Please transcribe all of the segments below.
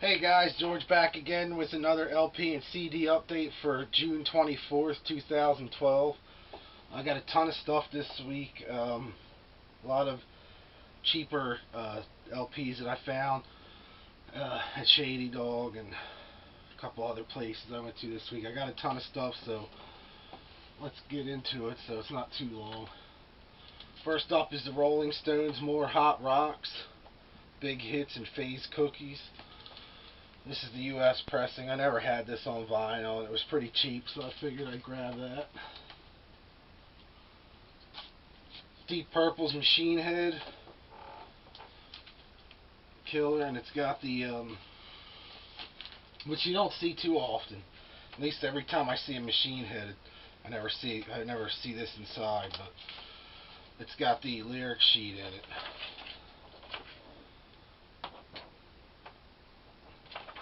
Hey guys, George back again with another LP and CD update for June 24th, 2012. I got a ton of stuff this week. A lot of cheaper LPs that I found at Shady Dog and a couple other places I went to this week. I got a ton of stuff, so let's get into it so it's not too long. First up is the Rolling Stones' More Hot Rocks, Big Hits and Phase Cookies. This is the US pressing. I never had this on vinyl, and it was pretty cheap, so I figured I'd grab that. Deep Purple's Machine Head. Killer, and it's got the, which you don't see too often. At least every time I see a Machine Head, I never see this inside, but it's got the lyric sheet in it,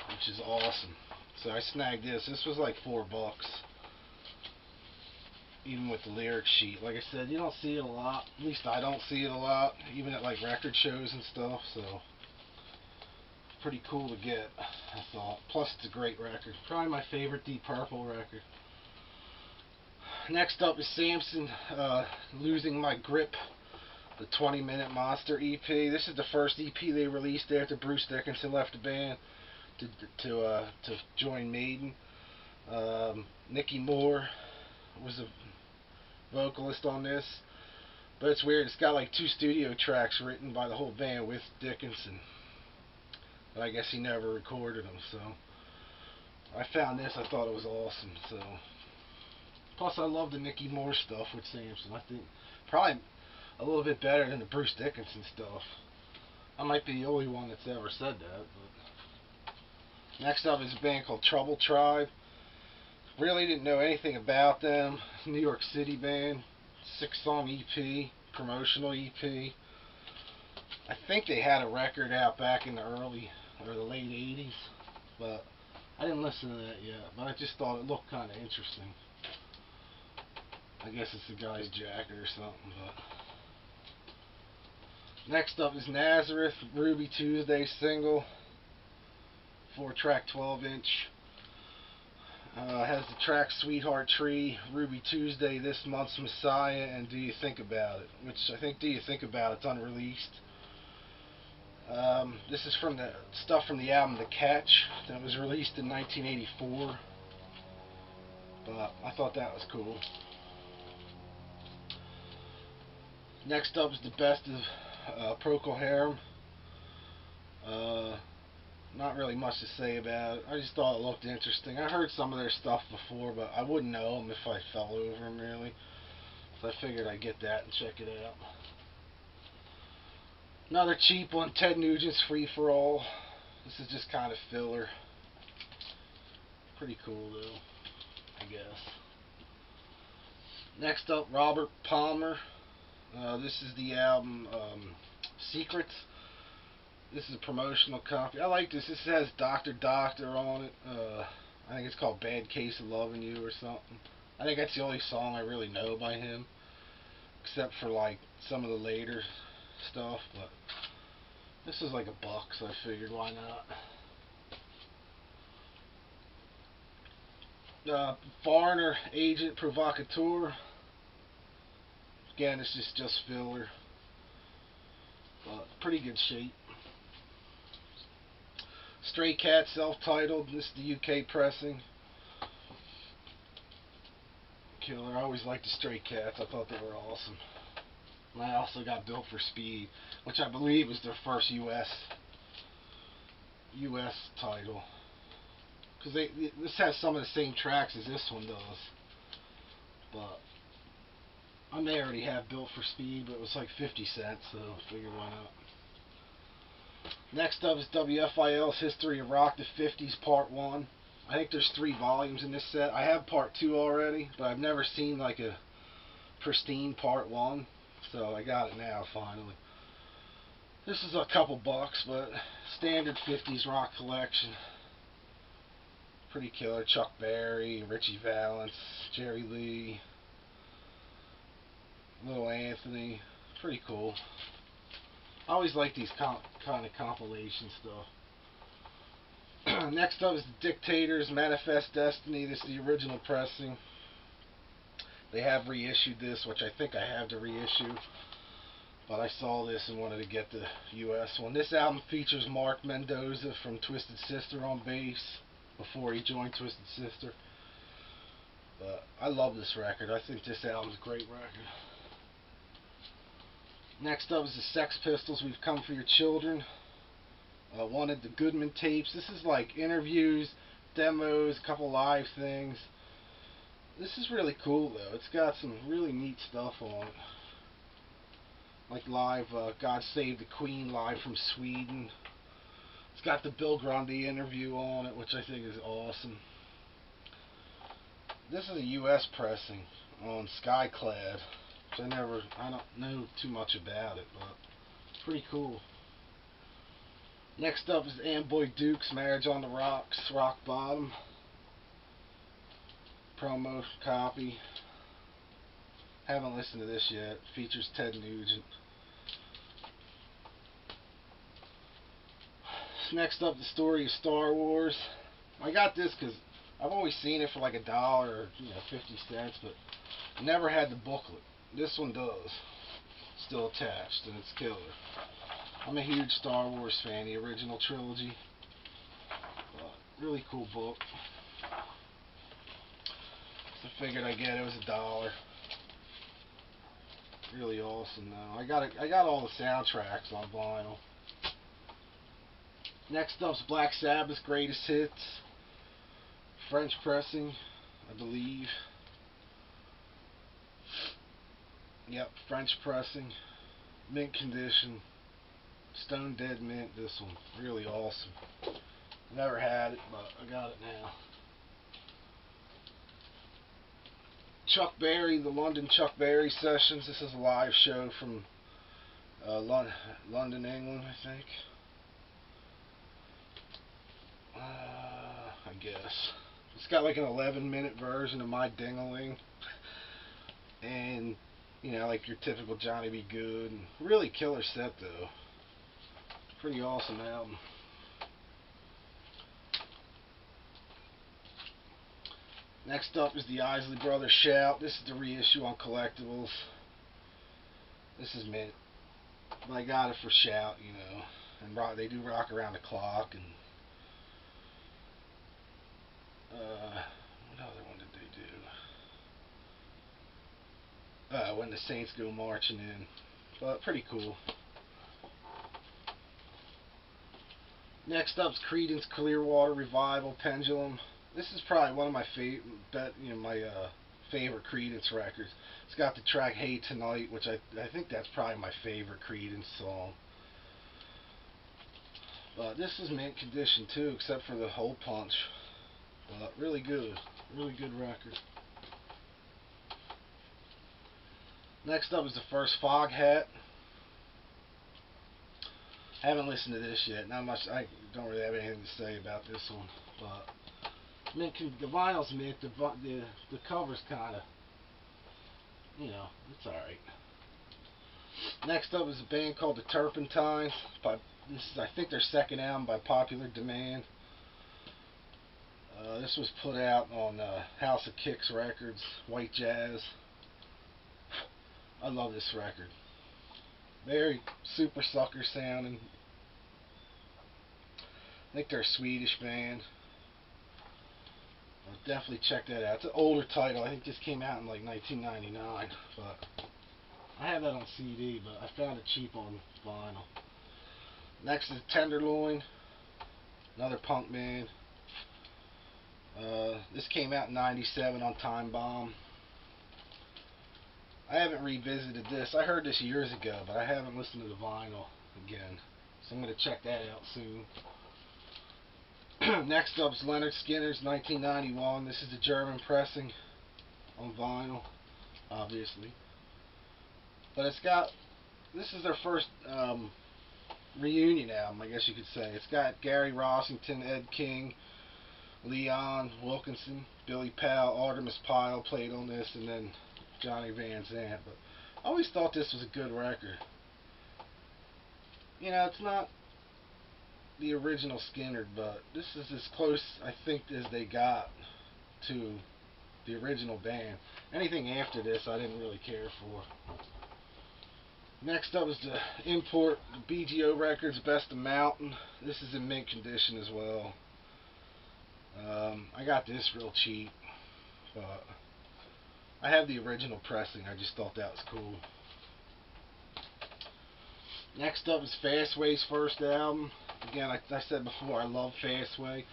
which is awesome. So I snagged this. This was like $4, even with the lyric sheet. Like I said, you don't see it a lot. At least I don't see it a lot, even at like record shows and stuff. So pretty cool to get, I thought. Plus it's a great record. Probably my favorite Deep Purple record. Next up is Samson, Losing My Grip, the 20-minute Monster EP. This is the first EP they released after Bruce Dickinson left the band to join Maiden. Nicky Moore was a vocalist on this, but it's weird. It's got like 2 studio tracks written by the whole band with Dickinson, but I guess he never recorded them. So I found this. I thought it was awesome. So plus I love the Nicky Moore stuff with Samson. I think probably a little bit better than the Bruce Dickinson stuff. I might be the only one that's ever said that. But next up is a band called Trouble Tribe. Really didn't know anything about them. New York City band. 6-song EP, promotional EP. I think they had a record out back in the early or the late 80s, but I didn't listen to that yet. But I just thought it looked kind of interesting. I guess it's the guy's jacket or something. But next up is Nazareth, Ruby Tuesday single, 4-track 12-inch. Has the track Sweetheart Tree, Ruby Tuesday, This Month's Messiah, and Do You Think About It, which I think Do You Think About It's unreleased. This is from the stuff from the album The Catch that was released in 1984, but I thought that was cool. Next up is the best of Procol Harum. Not really much to say about it. I just thought it looked interesting. I heard some of their stuff before, but I wouldn't know them if I fell over them, really. So I figured I'd get that and check it out. Another cheap one, Ted Nugent's Free For All. This is just kind of filler. Pretty cool, though, I guess. Next up, Robert Palmer. This is the album Secrets. This is a promotional copy. I like this. This has Dr. Doctor on it. I think it's called Bad Case of Loving You or something. I think that's the only song I really know by him, except for like some of the later stuff. But this is like $1, so I figured why not. Foreigner Agent Provocateur. Again, this is just filler, but pretty good shape. Stray Cat, self-titled. This is the UK pressing. Killer. I always liked the Stray Cats. I thought they were awesome. And I also got Built for Speed, which I believe was their first US title. Because this has some of the same tracks as this one does. But I may already have Built for Speed, but it was like 50 cents, so I figured why not. Next up is WFIL's History of Rock, the 50s, Part 1. I think there's 3 volumes in this set. I have Part 2 already, but I've never seen like a pristine Part 1, so I got it now, finally. This is a couple bucks, but standard 50s rock collection. Pretty killer. Chuck Berry, Richie Valens, Jerry Lee, Little Anthony. Pretty cool. I always like these kind of compilation stuff. Next up is the Dictators, Manifest Destiny. This is the original pressing. They have reissued this, which I think I have to reissue. But I saw this and wanted to get the US one. This album features Mark Mendoza from Twisted Sister on bass before he joined Twisted Sister. But I love this record. I think this album's a great record. Next up is the Sex Pistols, We've Come for Your Children. Wanted the Goodman tapes. This is like interviews, demos, a couple live things. This is really cool though. It's got some really neat stuff on it. Like live, God Save the Queen live from Sweden. It's got the Bill Grundy interview on it, which I think is awesome. This is a US pressing on Skyclad, which I don't know too much about it, but it's pretty cool. Next up is Amboy Dukes, Marriage on the Rocks, Rock Bottom. Promo copy. Haven't listened to this yet. Features Ted Nugent. Next up, The Story of Star Wars. I got this because I've always seen it for like $1 or 50 cents, but I never had the booklet. This one does. Still attached, and it's killer. I'm a huge Star Wars fan, the original trilogy. Really cool book. So I figured I'd get it. It was $1. Really awesome though. I got all the soundtracks on vinyl. Next up's Black Sabbath's Greatest Hits. French pressing, I believe. Yep, French pressing. Mint condition. Stone Dead Mint, this one. Really awesome. Never had it, but I got it now. Chuck Berry, the London Chuck Berry Sessions. This is a live show from London, England, I think. I guess. It's got like an 11-minute version of My Ding-a-Ling. And, like your typical Johnny B. Good. And really killer set, though. Pretty awesome album. Next up is the Isley Brothers Shout. This is the reissue on collectibles. This is mint. But I got it for Shout, And they do Rock Around the Clock. And what other one did they do? When the Saints Go Marching In. But pretty cool. Next up's Creedence Clearwater Revival, Pendulum. This is probably one of my favorite Creedence records. It's got the track Hey Tonight, which I think that's probably my favorite Creedence song. But this is mint condition too, except for the hole punch. But really good record. Next up is the first Foghat. Haven't listened to this yet. Not much. I don't really have anything to say about this one, but the vinyl's mint. The cover's kind of, it's all right. Next up is a band called the Turpentines. This is, I think, their second album by popular demand. This was put out on House of Kicks Records, White Jazz. I love this record. Very super sucker sounding. I think they're a Swedish band. Definitely check that out. It's an older title. I think this came out in like 1999. But I have that on CD, but I found it cheap on vinyl. Next is Tenderloin. Another punk band. This came out in '97 on Time Bomb. I haven't revisited this. I heard this years ago, but I haven't listened to the vinyl again. So I'm going to check that out soon. Next up is Lynyrd Skynyrd's 1991. This is the German pressing on vinyl, obviously. But this is their first reunion album, I guess you could say. It's got Gary Rossington, Ed King, Leon Wilkinson, Billy Powell, Artemis Pyle played on this, and then Johnny Van Zant. But I always thought this was a good record. It's not the original Skynyrd, but this is as close, I think, as they got to the original band. Anything after this, I didn't really care for. Next up is the import BGO Records Best of Mountain. This is in mint condition as well. I got this real cheap, but I have the original pressing. I just thought that was cool. Next up is Fastway's first album. Again, I said before, I love Fastway.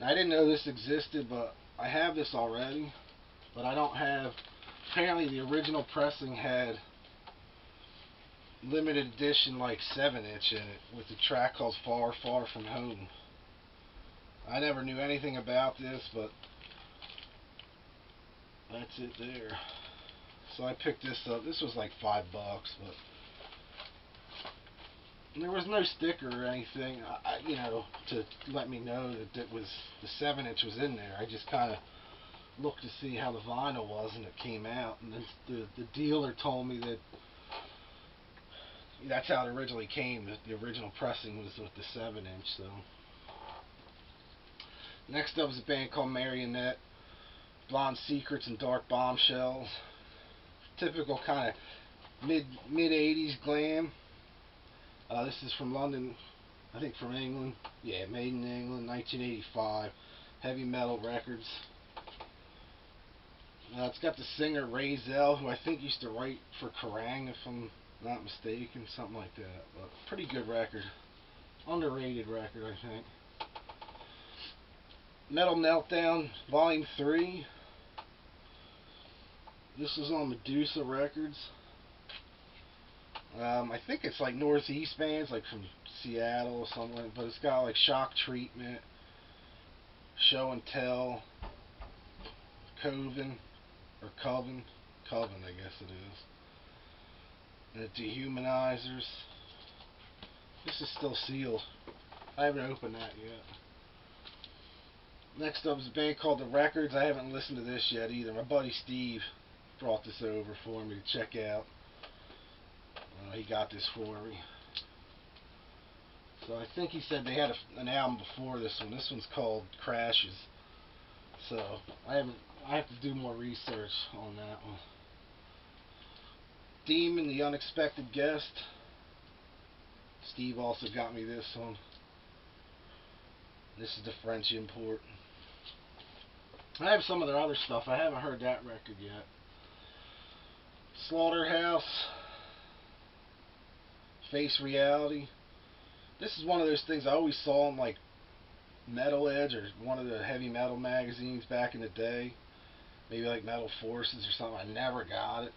And I didn't know this existed, but I have this already. But I don't have... Apparently the original pressing had limited edition like 7-inch in it with a track called Far Far From Home. I never knew anything about this, but that's it there. So I picked this up. This was like $5, but there was no sticker or anything, you know, to let me know that it was the 7-inch was in there. I just kind of looked to see how the vinyl was, and it came out. And then the dealer told me that that's how it originally came. The original pressing was with the 7-inch. So next up was a band called Marionette, Blonde Secrets and Dark Bombshells. Typical kind of mid 80s glam. This is from London, I think from England. Yeah, made in England, 1985. Heavy metal records. It's got the singer Ray Zell, who I think used to write for Kerrang, if I'm not mistaken, something like that. But pretty good record. Underrated record, I think. Metal Meltdown Volume 3. This is on Medusa Records. I think it's like Northeast bands, like from Seattle or something, but it's got like Shock Treatment, Show and Tell, Coven, I guess it is. And the Dehumanizers. This is still sealed. I haven't opened that yet. Next up is a band called The Records. I haven't listened to this yet either. My buddy Steve brought this over for me to check out. He got this for me. So I think he said they had an album before this one. This one's called Crashes. So I have to do more research on that one. Demon, The Unexpected Guest. Steve also got me this one. This is the French import. I have some of their other stuff. I haven't heard that record yet. Slaughterhouse, Face Reality. This is one of those things I always saw in like Metal Edge or one of the heavy metal magazines back in the day. Maybe like Metal Forces or something. I never got it.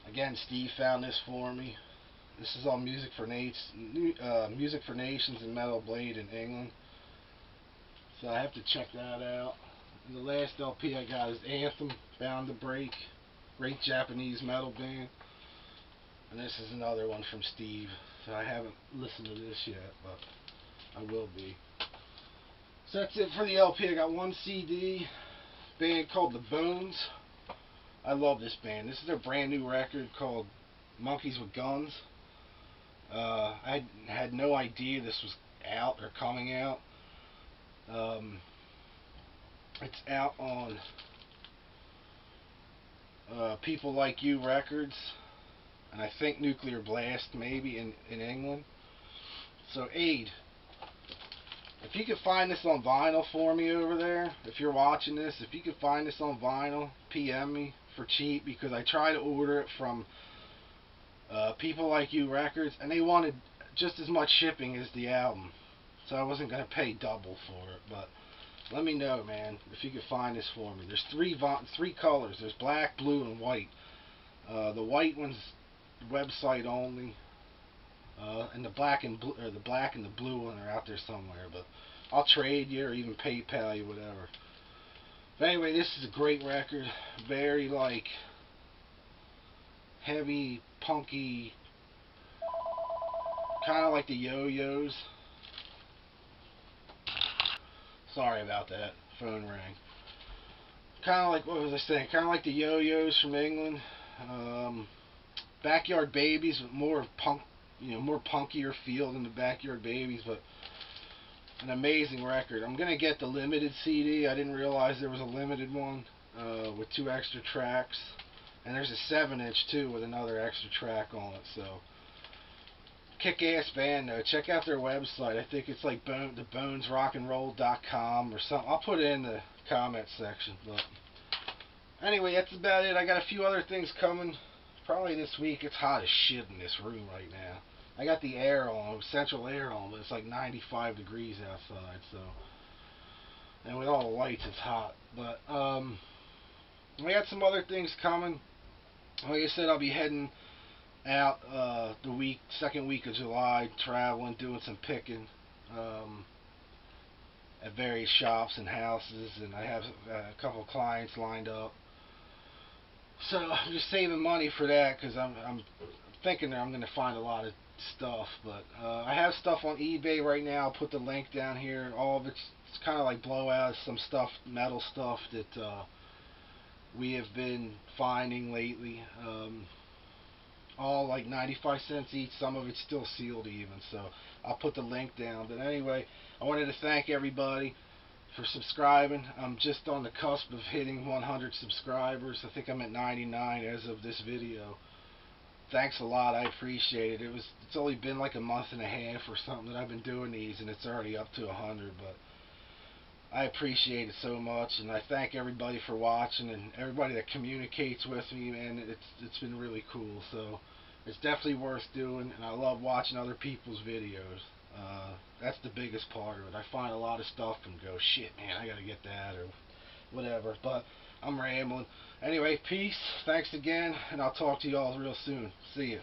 Again, Steve found this for me. This is on Music for Nations and Metal Blade in England. So I have to check that out. And the last LP I got is Anthem, Bound to Break. Great Japanese metal band. And this is another one from Steve. So I haven't listened to this yet, but I will be. So that's it for the LP. I got one CD. Band called The Bones. I love this band. This is their brand new record called Monkeys with Guns. I had no idea this was out or coming out. It's out on People Like You Records, and I think Nuclear Blast maybe in England. So Aid, if you could find this on vinyl for me over there, if you're watching this, if you could find this on vinyl, PM me for cheap, because I tried to order it from People Like You Records, and they wanted just as much shipping as the album, so I wasn't going to pay double for it. But let me know, man, if you could find this for me. There's three colors. There's black, blue, and white. The white one's website only, and the black and the blue one are out there somewhere. But I'll trade you or even PayPal you, whatever. But anyway, this is a great record. Very like heavy, punky, kind of like the Yo-Yos. Sorry about that. Phone rang. Kind of like, what was I saying? Kind of like the Yo-Yos from England. Backyard Babies, with more punk, more punkier feel than the Backyard Babies. But an amazing record. I'm gonna get the limited CD. I didn't realize there was a limited one with 2 extra tracks, and there's a 7-inch too with another extra track on it. So kick-ass band though. Check out their website. I think it's like thebonesrockandroll.com or something. I'll put it in the comment section. But anyway, that's about it. I got a few other things coming probably this week. It's hot as shit in this room right now. I got the air on, central air on, but it's like 95 degrees outside, so, and with all the lights it's hot. But we got some other things coming. Like I said, I'll be heading out the second week of July, traveling, doing some picking at various shops and houses, and I have a couple of clients lined up. So I'm just saving money for that because I'm thinking that I'm going to find a lot of stuff. But I have stuff on eBay right now. I'll put the link down here. All of it's kind of like blowouts, some stuff, metal stuff that we have been finding lately. All like 95 cents each. Some of it's still sealed even. So I'll put the link down. But anyway, I wanted to thank everybody for subscribing. I'm just on the cusp of hitting 100 subscribers. I think I'm at 99 as of this video. Thanks a lot. I appreciate it. It's only been like a month and a half or something that I've been doing these, and it's already up to 100. But I appreciate it so much, and I thank everybody for watching and everybody that communicates with me. Man, it's been really cool. So it's definitely worth doing, and I love watching other people's videos. That's the biggest part of it. I find a lot of stuff and go, shit, man, I gotta get that or whatever. But I'm rambling. Anyway, peace. Thanks again, and I'll talk to you all real soon. See ya.